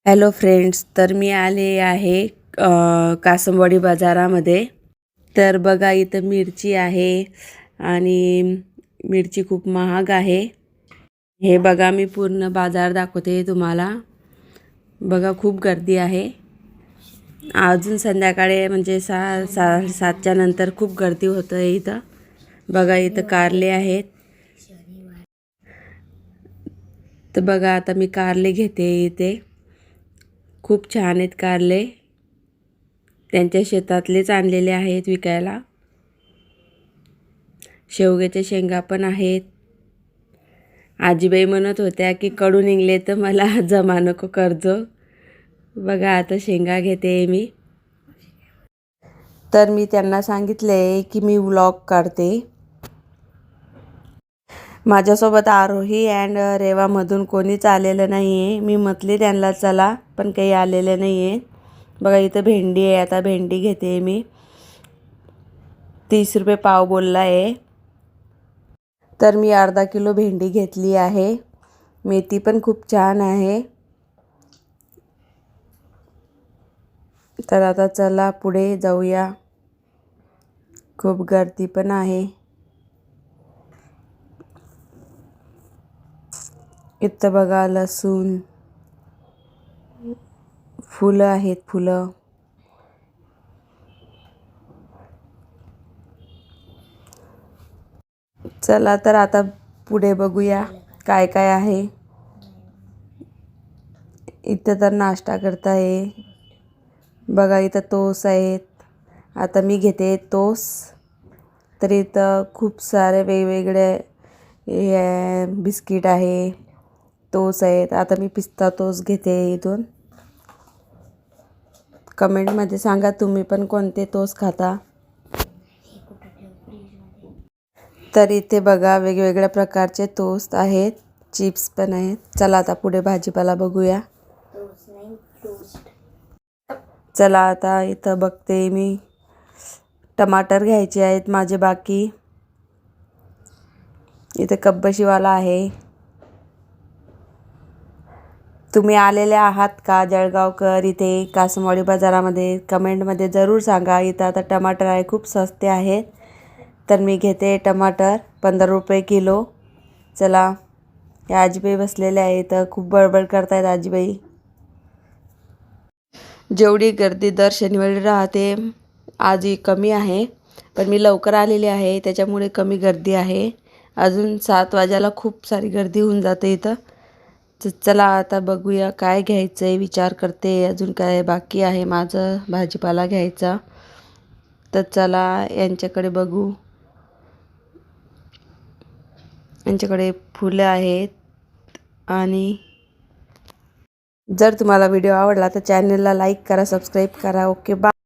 Hello friends, तर मी आले आहे कासमवाडी बाजारामध्ये। तर बघा इथं मिरची आहे आणि मिरची खूप महाग आहे। हे बघा मी पूर्ण बाजार दाखवते तुम्हाला। बघा खूप गर्दी आहे। अजून संध्याकाळी म्हणजे 6-7च्या नंतर खूप गर्दी होतं इथं। बघा इथं कारले आहेत। तर बघा आता मी कारले घेते इथे। खूप छान आहेत कारले, त्यांच्या शेतातलेच आणलेले आहेत विकायला। शेवग्याच्या शेंगा पण आहेत। आजीबाई म्हणत होत्या की कडू निघले तर मला जमा नको करजो। बघा आता शेंगा घेते मी। तर मी त्यांना सांगितले की मी व्लॉग काढते। माझ्यासोबत आरोही अँड रेवामधून कोणीच आलेलं नाही आहे। मी म्हटले त्यांना चला, पण काही आलेले नाही आहे। बघा इथं भेंडी आहे, आता भेंडी घेते मी। 30 रुपये पाव बोलला आहे। तर मी अर्धा किलो भेंडी घेतली आहे। मेथी पण खूप छान आहे। तर आता चला पुढे जाऊया। खूप गर्दी पण आहे। इथं बघा लसूण, फुलं आहेत, फुलं। चला तर आता पुढे बघूया काय काय आहे। इथं तर नाश्ता करता आहे। बघा इथं तोस आहेत। आता मी घेते तोस। तर इथं खूप सारे वेगवेगळे बिस्किट आहे, तोस आहेत। आता मी पिस्ता तोस घेते इथून। कमेंटमध्ये सांगा तुम्ही पण कोणते तोस खाता। तर इथे बघा वेगवेगळ्या प्रकारचे टोस्ट आहेत, चिप्स पण आहेत। चला आता पुढे भाजीपाला बघूया। चला आता इथं बघते मी, टमाटर घ्यायचे आहेत माझे बाकी। इथे कब्बशीवाला आहे। तुम्ही आलेले आहात का जळगावकर इथे कासमवाडी बाजारामध्ये? कमेंटमध्ये ज़रूर सांगा। इथं आता टमाटर आहे, खूप सस्ते आहेत। तर मी घेते टमाटर 15 रुपये किलो। चला, या आजीबाई बसलेल्या आहेत, खूप बडबड करतायत आजीबाई। जेवढी गर्दी दर शनिवारी राहते, आज ही कमी आहे, पण मी लवकर आलेली आहे त्याच्यामुळे कमी गर्दी आहे। अजून 7 वाजायला खूप सारी गर्दी होऊन जाते इथं। चला आता बघूया काय घ्यायचं आहे, विचार करते। अजून काय बाकी आहे माझं भाजीपाला घ्यायचा। तर चला यांच्याकडे बघू। यांच्याकडे फुलं आहेत। आणि जर तुम्हाला व्हिडिओ आवडला तर चॅनलला लाईक करा, सबस्क्राईब करा। Okay bye.